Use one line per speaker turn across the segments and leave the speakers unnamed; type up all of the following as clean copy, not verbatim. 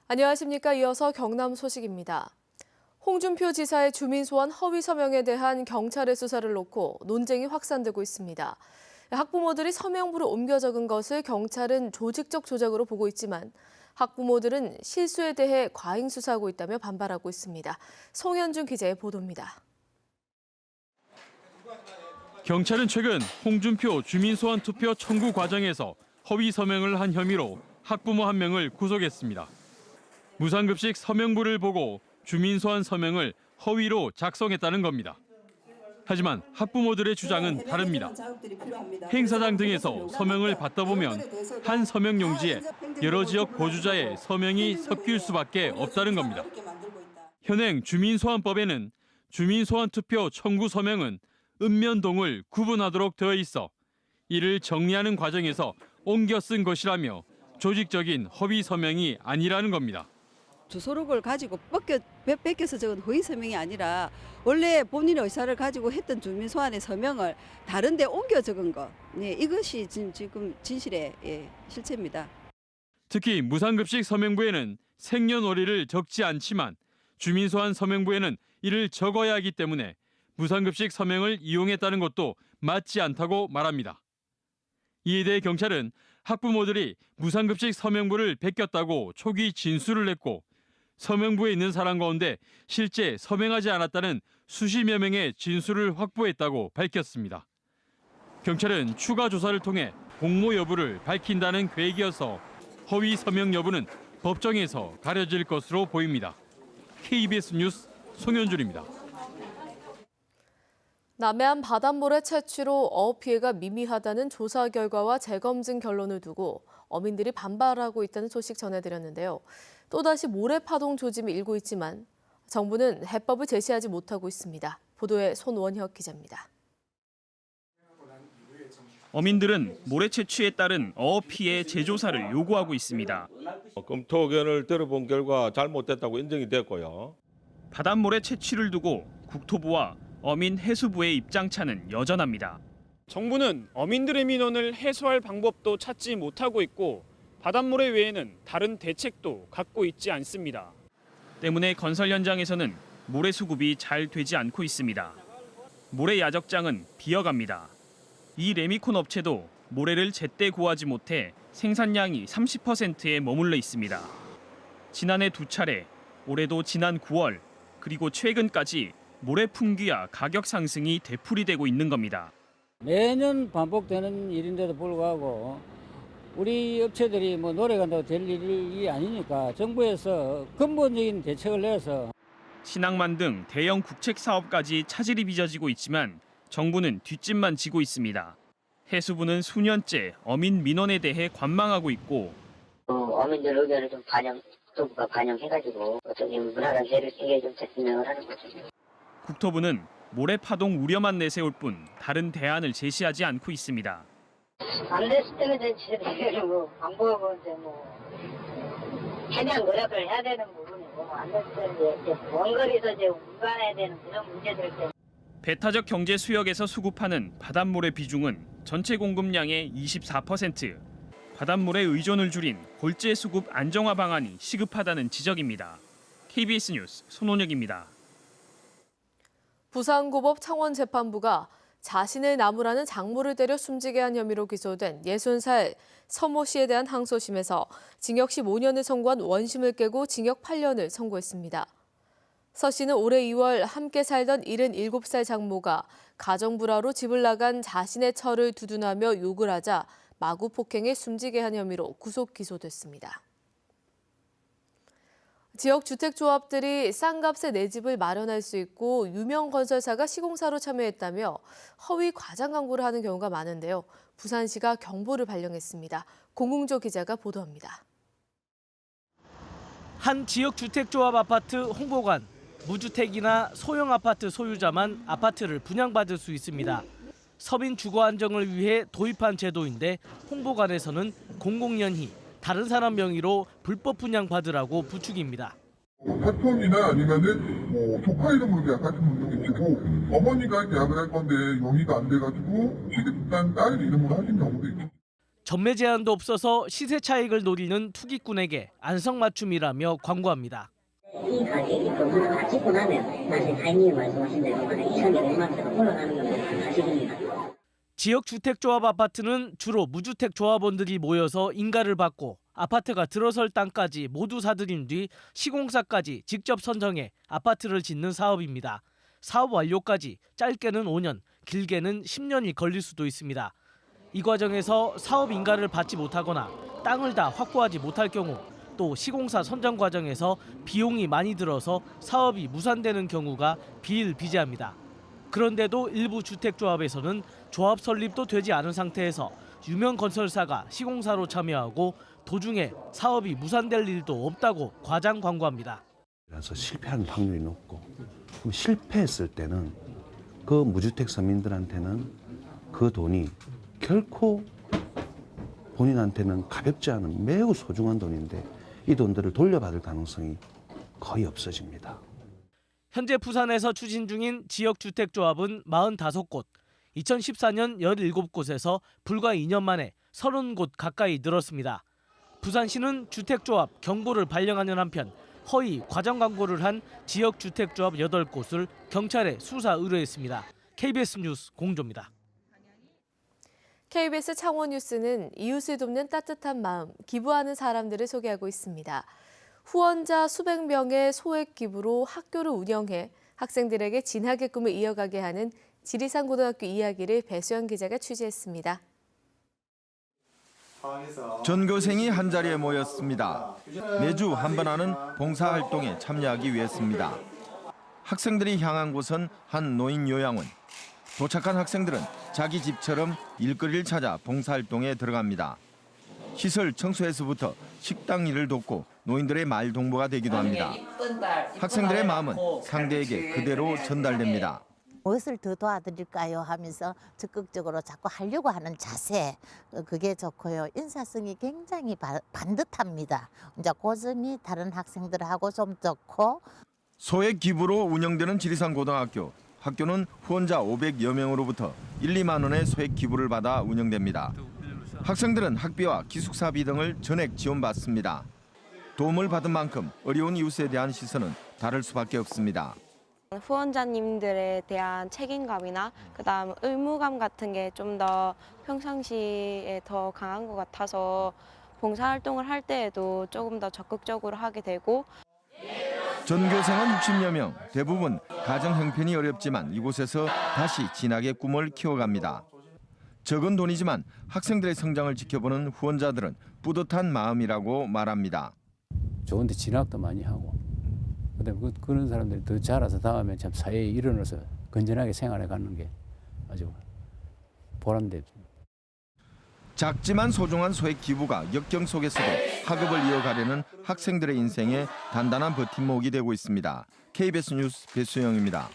안녕하십니까. 이어서 경남 소식입니다. 홍준표 지사의 주민 소환 허위 서명에 대한 경찰의 수사를 놓고 논쟁이 확산되고 있습니다. 학부모들이 서명부로 옮겨 적은 것을 경찰은 조직적 조작으로 보고 있지만 학부모들은 실수에 대해 과잉 수사하고 있다며 반발하고 있습니다. 송현준 기자의 보도입니다.
경찰은 최근 홍준표 주민소환 투표 청구 과정에서 허위 서명을 한 혐의로 학부모 1명을 구속했습니다. 무상급식 서명부를 보고 주민소환 서명을 허위로 작성했다는 겁니다. 하지만 학부모들의 주장은 다릅니다. 행사장 등에서 서명을 받다 보면 한 서명 용지에 여러 지역 거주자의 서명이 섞일 수밖에 없다는 겁니다. 현행 주민소환법에는 주민소환 투표 청구 서명은 읍면동을 구분하도록 되어 있어 이를 정리하는 과정에서 옮겨 쓴 것이라며 조직적인 허위 서명이 아니라는 겁니다.
주소록을 가지고 뺏겨서 적은 허위 서명이 아니라 원래 본인의 의사를 가지고 했던 주민 소환의 서명을 다른 데 옮겨 적은 것. 네, 이것이 지금 진실의 실체입니다.
특히 무상급식 서명부에는 생년월일을 적지 않지만 주민 소환 서명부에는 이를 적어야 하기 때문에 무상급식 서명을 이용했다는 것도 맞지 않다고 말합니다. 이에 대해 경찰은 학부모들이 무상급식 서명부를 베꼈다고 초기 진술을 했고 서명부에 있는 사람 가운데 실제 서명하지 않았다는 수십여 명의 진술을 확보했다고 밝혔습니다. 경찰은 추가 조사를 통해 공모 여부를 밝힌다는 계획이어서 허위 서명 여부는 법정에서 가려질 것으로 보입니다. KBS 뉴스 송현준입니다.
남해안 바닷모래 채취로 어업 피해가 미미하다는 조사 결과와 재검증 결론을 두고 어민들이 반발하고 있다는 소식 전해드렸는데요. 또다시 모래 파동 조짐이 일고 있지만 정부는 해법을 제시하지 못하고 있습니다. 보도에 손원혁 기자입니다.
어민들은 모래 채취에 따른 어업 피해 재조사를 요구하고 있습니다.
검토 의견을 들어본 결과 잘못됐다고 인정이 됐고요.
바닷모래 채취를 두고 국토부와 어민 해수부의 입장차는 여전합니다.
정부는 어민들의 민원을 해소할 방법도 찾지 못하고 있고 바닷모래 외에는 다른 대책도 갖고 있지 않습니다.
때문에 건설 현장에서는 모래 수급이 잘 되지 않고 있습니다. 모래 야적장은 비어갑니다. 이 레미콘 업체도 모래를 제때 구하지 못해 생산량이 30%에 머물러 있습니다. 지난해 2차례, 올해도 지난 9월, 그리고 최근까지 모래 품귀와 가격 상승이 되풀이되고 있는 겁니다.
매년 반복되는 일인데도 불구하고 우리 업체들이 노래 간다고 될 일이 아니니까 정부에서 근본적인 대책을 내서
신항만 등 대형 국책 사업까지 차질이 빚어지고 있지만 정부는 뒷짐만 지고 있습니다. 해수부는 수년째 어민 민원에 대해 관망하고 있고
어민들 의견을 좀 정부가 반영해가지고 어떻게 무난한 대책에 좀 진행을 하는 거죠.
국토부는 모래 파동 우려만 내세울 뿐 다른 대안을 제시하지 않고 있습니다.
안 됐을 때는 이제 방법은 최대한 노력을 해야 되는 부분이고 안 됐을 때는 이제 먼 거리에서 운반해야 되는 그런 문제들 때문에.
배타적 경제 수역에서 수급하는 바닷모래 비중은 전체 공급량의 24%. 바닷모래 의존을 줄인 골재 수급 안정화 방안이 시급하다는 지적입니다. KBS 뉴스 손원혁입니다.
부산고법 창원재판부가 자신의 나무라는 작물을 때려 숨지게 한 혐의로 기소된 60살 서모 씨에 대한 항소심에서 징역 15년을 선고한 원심을 깨고 징역 8년을 선고했습니다. 서 씨는 올해 2월 함께 살던 77살 장모가 가정불화로 집을 나간 자신의 처를 두둔하며 욕을 하자 마구 폭행해 숨지게 한 혐의로 구속 기소됐습니다. 지역 주택조합들이 싼 값에 내 집을 마련할 수 있고 유명 건설사가 시공사로 참여했다며 허위 과장 광고를 하는 경우가 많은데요. 부산시가 경보를 발령했습니다. 공웅조 기자가 보도합니다.
한 지역 주택조합 아파트 홍보관, 무주택이나 소형 아파트 소유자만 아파트를 분양받을 수 있습니다. 서민 주거 안정을 위해 도입한 제도인데 홍보관에서는 공공연히 다른 사람 명의로 불법 분양받으라고 부추깁니다.
사촌이나 아니면은 조카 이름으로 계약하신 분도 계시고 어머니가 계약을 할 건데 명의가 안 돼가지고 시집산 딸 이름으로 하신 경우도 있고.
전매 제한도 없어서 시세 차익을 노리는 투기꾼에게 안성맞춤이라며 광고합니다.
이 가격이 건물을 짓고 나면 나중에 타이밍을 말씀하신 대로 한 2,200만 올라가는 건 사실입니다.
지역 주택조합 아파트는 주로 무주택 조합원들이 모여서 인가를 받고 아파트가 들어설 땅까지 모두 사들인 뒤 시공사까지 직접 선정해 아파트를 짓는 사업입니다. 사업 완료까지 짧게는 5년, 길게는 10년이 걸릴 수도 있습니다. 이 과정에서 사업 인가를 받지 못하거나 땅을 다 확보하지 못할 경우 또 시공사 선정 과정에서 비용이 많이 들어서 사업이 무산되는 경우가 비일비재합니다. 그런데도 일부 주택조합에서는 조합 설립도 되지 않은 상태에서 유명 건설사가 시공사로 참여하고 도중에 사업이 무산될 일도 없다고 과장 광고합니다.
그래서 실패하는 확률이 높고 그럼 실패했을 때는 그 무주택 서민들한테는 그 돈이 결코 본인한테는 가볍지 않은 매우 소중한 돈인데 이 돈들을 돌려받을 가능성이 거의 없어집니다.
현재 부산에서 추진 중인 지역주택조합은 45곳, 2014년 17곳에서 불과 2년 만에 30곳 가까이 늘었습니다. 부산시는 주택조합 경보를 발령하는 한편 허위 과장 광고를 한 지역주택조합 8곳을 경찰에 수사 의뢰했습니다. KBS 뉴스 공조입니다.
KBS 창원 뉴스는 이웃을 돕는 따뜻한 마음, 기부하는 사람들을 소개하고 있습니다. 후원자 수백 명의 소액 기부로 학교를 운영해 학생들에게 진학의 꿈을 이어가게 하는 지리산 고등학교 이야기를 배수연 기자가 취재했습니다.
전교생이 한자리에 모였습니다. 매주 한 번 하는 봉사활동에 참여하기 위해서입니다. 학생들이 향한 곳은 한 노인 요양원. 도착한 학생들은 자기 집처럼 일거리를 찾아 봉사활동에 들어갑니다. 시설 청소에서부터 식당 일을 돕고 노인들의 말동무가 되기도 합니다. 학생들의 마음은 상대에게 그대로 전달됩니다.
무엇을 더 도와드릴까요 하면서 적극적으로 자꾸 하려고 하는 자세, 그게 좋고요. 인사성이 굉장히 반듯합니다. 이제 그 점이 다른 학생들하고 좀 좋고.
소액 기부로 운영되는 지리산 고등학교. 학교는 후원자 500여 명으로부터 1, 2만 원의 소액 기부를 받아 운영됩니다. 학생들은 학비와 기숙사비 등을 전액 지원받습니다. 도움을 받은 만큼 어려운 이웃에 대한 시선은 다를 수밖에 없습니다.
후원자님들에 대한 책임감이나 그다음 의무감 같은 게 좀 더 평상시에 더 강한 것 같아서 봉사활동을 할 때에도 조금 더 적극적으로 하게 되고.
전교생은 60여 명, 대부분 가정 형편이 어렵지만 이곳에서 다시 진학의 꿈을 키워갑니다. 적은 돈이지만 학생들의 성장을 지켜보는 후원자들은 뿌듯한 마음이라고 말합니다.
좋은데 진학도 많이 하고 그다음에 그런 사람들이 더 자라서 다음에 참 사회에 일어나서 건전하게 생활해 가는 게 아주 보람됩니다.
작지만 소중한 소액 기부가 역경 속에서도 학업을 이어가려는 학생들의 인생에 단단한 버팀목이 되고 있습니다. KBS 뉴스 배수영입니다.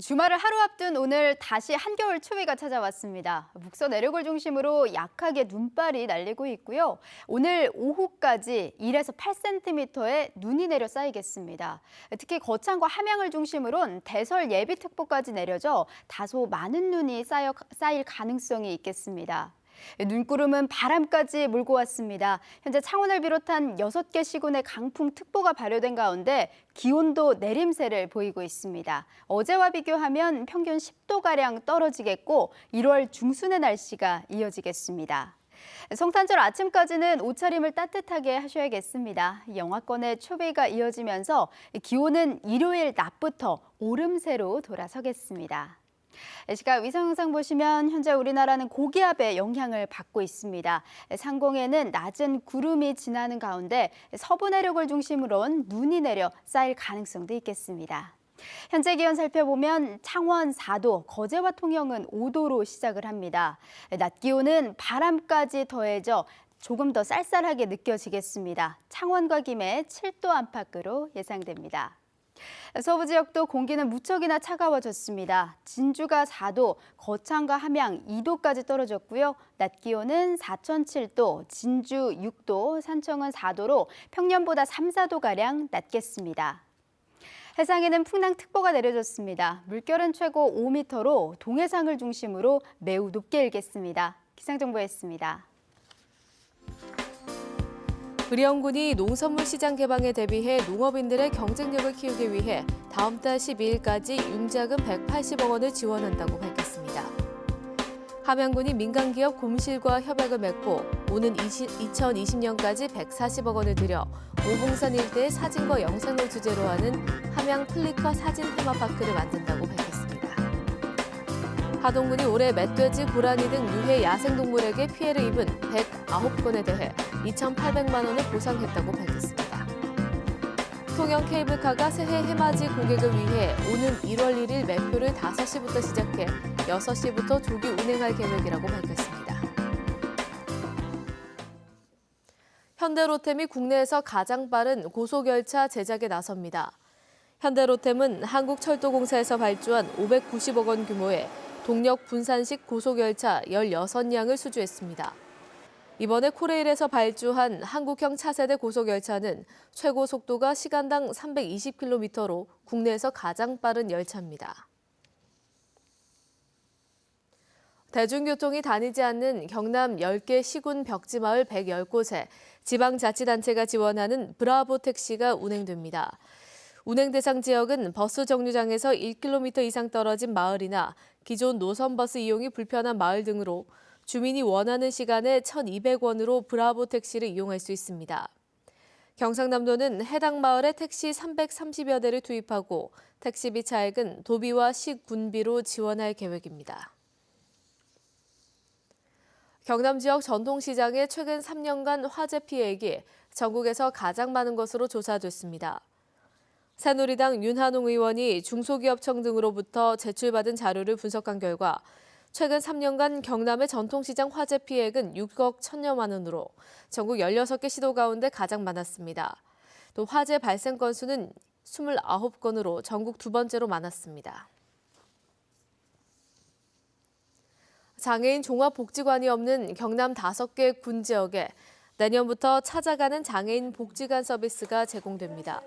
주말을 하루 앞둔 오늘 다시 한겨울 추위가 찾아왔습니다. 북서 내륙을 중심으로 약하게 눈발이 날리고 있고요. 오늘 오후까지 1에서 8cm의 눈이 내려 쌓이겠습니다. 특히 거창과 함양을 중심으로는 대설 예비특보까지 내려져 다소 많은 눈이 쌓일 가능성이 있겠습니다. 눈구름은 바람까지 몰고 왔습니다. 현재 창원을 비롯한 6개 시군의 강풍특보가 발효된 가운데 기온도 내림세를 보이고 있습니다. 어제와 비교하면 평균 10도가량 떨어지겠고 1월 중순의 날씨가 이어지겠습니다. 성탄절 아침까지는 옷차림을 따뜻하게 하셔야겠습니다. 영하권의 추위가 이어지면서 기온은 일요일 낮부터 오름세로 돌아서겠습니다. 시각 위성 영상 보시면 현재 우리나라는 고기압의 영향을 받고 있습니다. 상공에는 낮은 구름이 지나는 가운데 서부 내륙을 중심으로는 눈이 내려 쌓일 가능성도 있겠습니다. 현재 기온 살펴보면 창원 4도, 거제와 통영은 5도로 시작을 합니다. 낮 기온은 바람까지 더해져 조금 더 쌀쌀하게 느껴지겠습니다. 창원과 김해 7도 안팎으로 예상됩니다. 서부 지역도 공기는 무척이나 차가워졌습니다. 진주가 4도, 거창과 함양 2도까지 떨어졌고요. 낮 기온은 사천 7도, 진주 6도, 산청은 4도로 평년보다 3, 4도가량 낮겠습니다. 해상에는 풍랑특보가 내려졌습니다. 물결은 최고 5m로 동해상을 중심으로 매우 높게 일겠습니다. 기상정보였습니다.
의령군이 농산물 시장 개방에 대비해 농업인들의 경쟁력을 키우기 위해 다음 달 12일까지 융자금 180억 원을 지원한다고 밝혔습니다. 함양군이 민간기업 곰실과 협약을 맺고 오는 2020년까지 140억 원을 들여 오봉산 일대의 사진과 영상을 주제로 하는 함양 플리커 사진 테마파크를 만든다고 밝혔습니다. 하동군이 올해 멧돼지, 고라니 등 유해 야생동물에게 피해를 입은 109건에 대해 2,800만 원을 보상했다고 밝혔습니다. 통영 케이블카가 새해 해맞이 고객을 위해 오는 1월 1일 매표를 5시부터 시작해 6시부터 조기 운행할 계획이라고 밝혔습니다. 현대로템이 국내에서 가장 빠른 고속열차 제작에 나섭니다. 현대로템은 한국철도공사에서 발주한 590억 원 규모의 동력 분산식 고속열차 16량을 수주했습니다. 이번에 코레일에서 발주한 한국형 차세대 고속열차는 최고 속도가 시간당 320km로 국내에서 가장 빠른 열차입니다. 대중교통이 다니지 않는 경남 10개 시군 벽지마을 110곳에 지방자치단체가 지원하는 브라보 택시가 운행됩니다. 운행 대상 지역은 버스 정류장에서 1km 이상 떨어진 마을이나 기존 노선버스 이용이 불편한 마을 등으로 주민이 원하는 시간에 1,200원으로 브라보 택시를 이용할 수 있습니다. 경상남도는 해당 마을에 택시 330여 대를 투입하고 택시비 차액은 도비와 시군비로 지원할 계획입니다. 경남 지역 전통시장의 최근 3년간 화재 피해액이 전국에서 가장 많은 것으로 조사됐습니다. 새누리당 윤한홍 의원이 중소기업청 등으로부터 제출받은 자료를 분석한 결과 최근 3년간 경남의 전통시장 화재 피해액은 6억 1천여만 원으로 전국 16개 시도 가운데 가장 많았습니다. 또 화재 발생 건수는 29건으로 전국 두 번째로 많았습니다. 장애인 종합복지관이 없는 경남 5개 군 지역에 내년부터 찾아가는 장애인 복지관 서비스가 제공됩니다.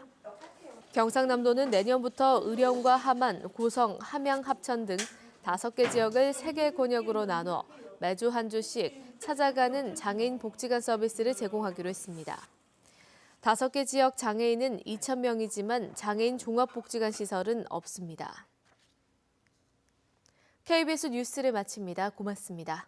경상남도는 내년부터 의령과 함안, 고성, 함양, 합천 등 5개 지역을 3개 권역으로 나눠 매주 한 주씩 찾아가는 장애인 복지관 서비스를 제공하기로 했습니다. 5개 지역 장애인은 2,000명이지만 장애인 종합복지관 시설은 없습니다. KBS 뉴스를 마칩니다. 고맙습니다.